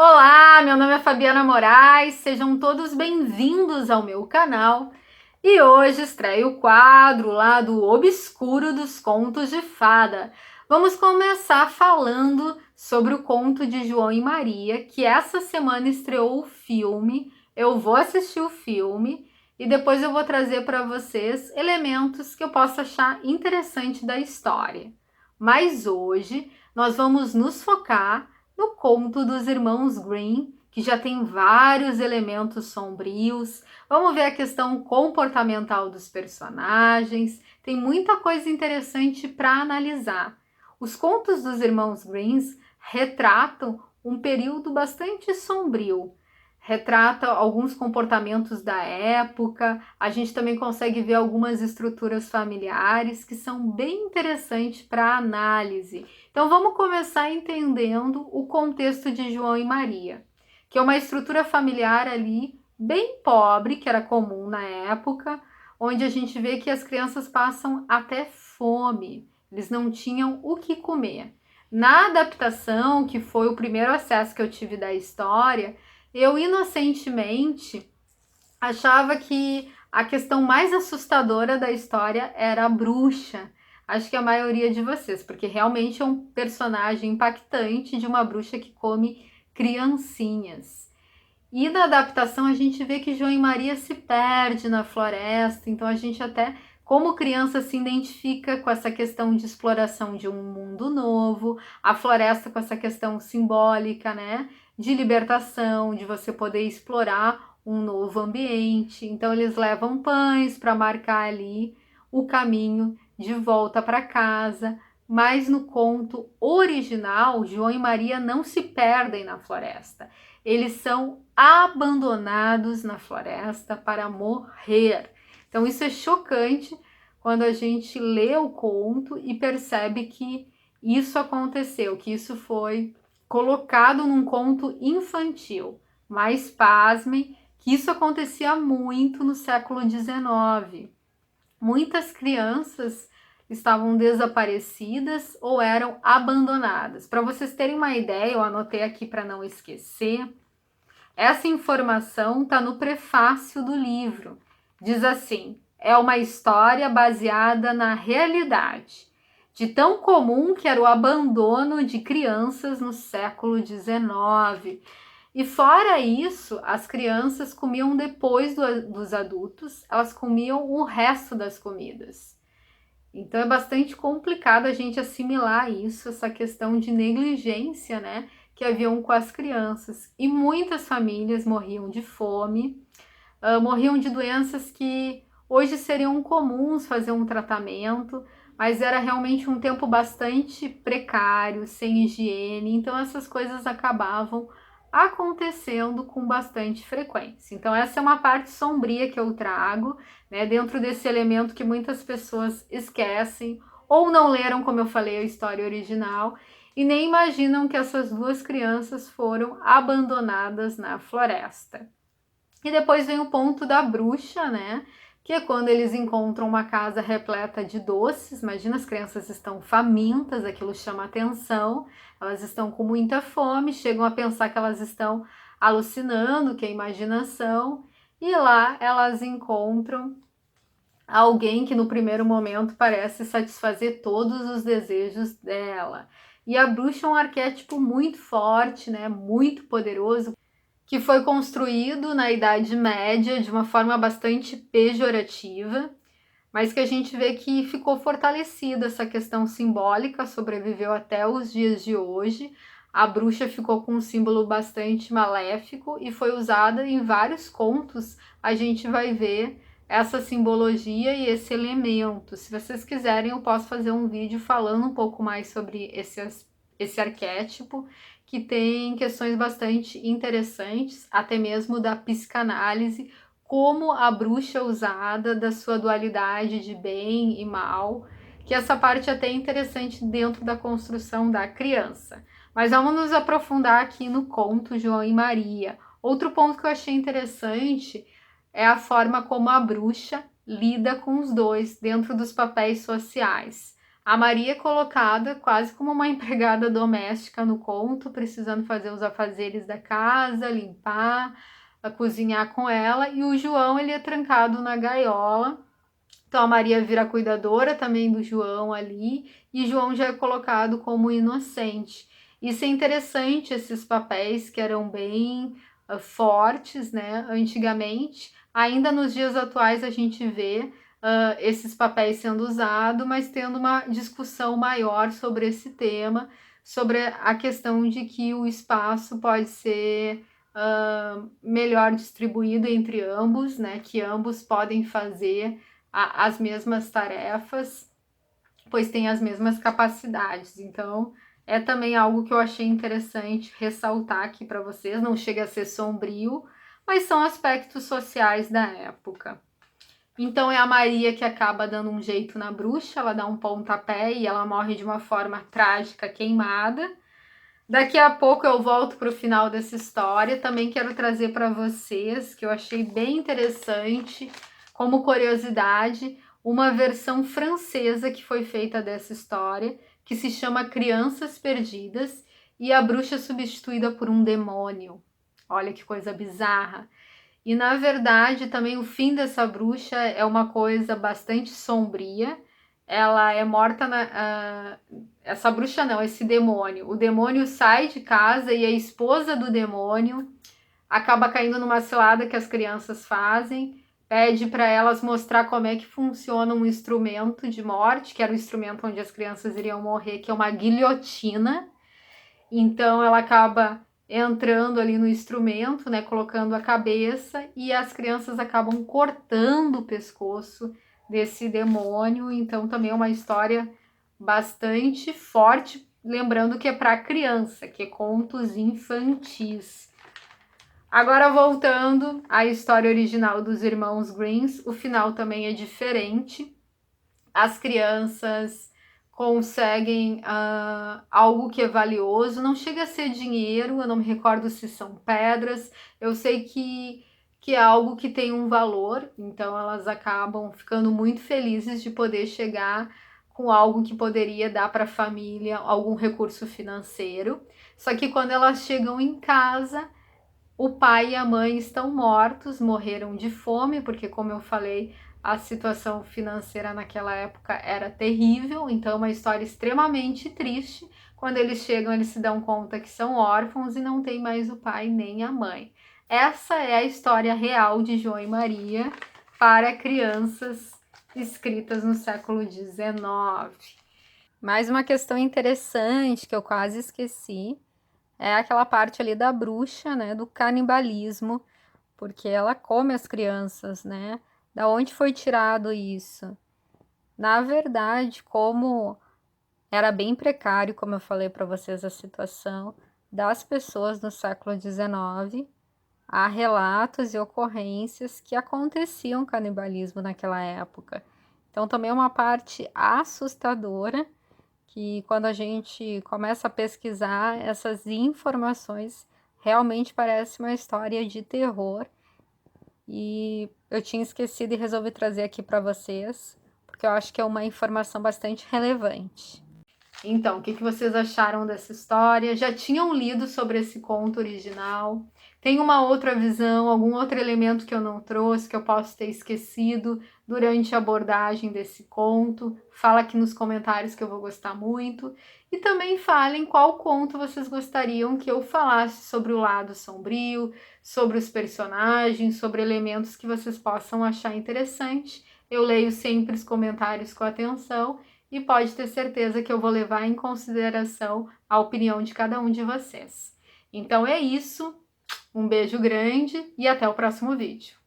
Olá, meu nome é Fabiana Moraes, sejam todos bem-vindos ao meu canal. E hoje estreia o quadro lá do Obscuro dos Contos de Fada. Vamos começar falando sobre o conto de João e Maria, que essa semana estreou o filme. Eu vou assistir o filme e depois eu vou trazer para vocês elementos que eu possa achar interessante da história. Mas hoje nós vamos nos focar no conto dos irmãos Grimm, que já tem vários elementos sombrios. Vamos ver a questão comportamental dos personagens. Tem muita coisa interessante para analisar. Os contos dos irmãos Grimm retratam um período bastante sombrio. Retrata alguns comportamentos da época. A gente também consegue ver algumas estruturas familiares que são bem interessantes para análise. Então vamos começar entendendo o contexto de João e Maria, que é uma estrutura familiar ali bem pobre, que era comum na época, onde a gente vê que as crianças passam até fome, eles não tinham o que comer. Na adaptação, que foi o primeiro acesso que eu tive da história, eu inocentemente achava que a questão mais assustadora da história era a bruxa. Acho que a maioria de vocês, porque realmente é um personagem impactante de uma bruxa que come criancinhas. E na adaptação a gente vê que João e Maria se perde na floresta, então a gente até, como criança, se identifica com essa questão de exploração de um mundo novo, a floresta com essa questão simbólica, né, de libertação, de você poder explorar um novo ambiente. Então eles levam pães para marcar ali o caminho de volta para casa, mas no conto original, João e Maria não se perdem na floresta. Eles são abandonados na floresta para morrer. Então isso é chocante quando a gente lê o conto e percebe que isso aconteceu, que isso foi colocado num conto infantil. Mas pasmem que isso acontecia muito no século XIX. Muitas crianças estavam desaparecidas ou eram abandonadas. Para vocês terem uma ideia, eu anotei aqui para não esquecer. Essa informação está no prefácio do livro. Diz assim: é uma história baseada na realidade, de tão comum que era o abandono de crianças no século XIX. E fora isso, as crianças comiam depois dos adultos, elas comiam o resto das comidas. Então é bastante complicado a gente assimilar isso, essa questão de negligência, né, que haviam com as crianças. E muitas famílias morriam de fome, morriam de doenças que hoje seriam comuns fazer um tratamento, mas era realmente um tempo bastante precário, sem higiene, então essas coisas acabavam acontecendo com bastante frequência. Então essa é uma parte sombria que eu trago, né, dentro desse elemento que muitas pessoas esquecem ou não leram, como eu falei, a história original e nem imaginam que essas duas crianças foram abandonadas na floresta. E depois vem o ponto da bruxa, né? Que é quando eles encontram uma casa repleta de doces. Imagina, as crianças estão famintas, aquilo chama atenção, elas estão com muita fome, chegam a pensar que elas estão alucinando, que é imaginação, e lá elas encontram alguém que no primeiro momento parece satisfazer todos os desejos dela. E a bruxa é um arquétipo muito forte, né? Muito poderoso, que foi construído na Idade Média de uma forma bastante pejorativa, mas que a gente vê que ficou fortalecida essa questão simbólica, sobreviveu até os dias de hoje. A bruxa ficou com um símbolo bastante maléfico e foi usada em vários contos. A gente vai ver essa simbologia e esse elemento. Se vocês quiserem, eu posso fazer um vídeo falando um pouco mais sobre esse arquétipo, que tem questões bastante interessantes, até mesmo da psicanálise, como a bruxa é usada, da sua dualidade de bem e mal, que essa parte é até interessante dentro da construção da criança. Mas vamos nos aprofundar aqui no conto João e Maria. Outro ponto que eu achei interessante é a forma como a bruxa lida com os dois dentro dos papéis sociais. A Maria é colocada quase como uma empregada doméstica no conto, precisando fazer os afazeres da casa, limpar, cozinhar com ela, e o João ele é trancado na gaiola. Então a Maria vira cuidadora também do João ali, e João já é colocado como inocente. Isso é interessante, esses papéis que eram bem fortes, né, antigamente. Ainda nos dias atuais a gente vê esses papéis sendo usados, mas tendo uma discussão maior sobre esse tema, sobre a questão de que o espaço pode ser melhor distribuído entre ambos, né, que ambos podem fazer as mesmas tarefas, pois têm as mesmas capacidades. Então, é também algo que eu achei interessante ressaltar aqui para vocês. Não chega a ser sombrio, mas são aspectos sociais da época. Então, é a Maria que acaba dando um jeito na bruxa, ela dá um pontapé e ela morre de uma forma trágica, queimada. Daqui a pouco eu volto para o final dessa história. Também quero trazer para vocês, que eu achei bem interessante, como curiosidade, uma versão francesa que foi feita dessa história, que se chama Crianças Perdidas, e a bruxa é substituída por um demônio. Olha que coisa bizarra. E na verdade, também o fim dessa bruxa é uma coisa bastante sombria. Ela é morta essa bruxa não, esse demônio. O demônio sai de casa e a esposa do demônio acaba caindo numa cilada que as crianças fazem, pede para elas mostrar como é que funciona um instrumento de morte, que era o instrumento onde as crianças iriam morrer, que é uma guilhotina. Então ela acaba entrando ali no instrumento, né, colocando a cabeça, e as crianças acabam cortando o pescoço desse demônio. Então também é uma história bastante forte, lembrando que é para criança, que é contos infantis. Agora voltando à história original dos irmãos Greens, o final também é diferente. As crianças conseguem algo que é valioso, não chega a ser dinheiro, eu não me recordo se são pedras, eu sei que é algo que tem um valor, então elas acabam ficando muito felizes de poder chegar com algo que poderia dar para a família algum recurso financeiro. Só que quando elas chegam em casa, o pai e a mãe estão mortos, morreram de fome, porque, como eu falei, a situação financeira naquela época era terrível, então é uma história extremamente triste. Quando eles chegam, eles se dão conta que são órfãos e não tem mais o pai nem a mãe. Essa é a história real de João e Maria para crianças, escritas no século XIX. Mais uma questão interessante que eu quase esqueci é aquela parte ali da bruxa, né, do canibalismo, porque ela come as crianças, né? Da onde foi tirado isso? Na verdade, como era bem precário, como eu falei para vocês, a situação das pessoas no século XIX, há relatos e ocorrências que aconteciam canibalismo naquela época. Então também é uma parte assustadora que, quando a gente começa a pesquisar essas informações, realmente parece uma história de terror. E eu tinha esquecido e resolvi trazer aqui para vocês, porque eu acho que é uma informação bastante relevante. Então, o que vocês acharam dessa história? Já tinham lido sobre esse conto original? Tem uma outra visão, algum outro elemento que eu não trouxe, que eu posso ter esquecido durante a abordagem desse conto? Fala aqui nos comentários que eu vou gostar muito. E também falem qual conto vocês gostariam que eu falasse sobre o lado sombrio, sobre os personagens, sobre elementos que vocês possam achar interessante. Eu leio sempre os comentários com atenção e pode ter certeza que eu vou levar em consideração a opinião de cada um de vocês. Então é isso, um beijo grande e até o próximo vídeo.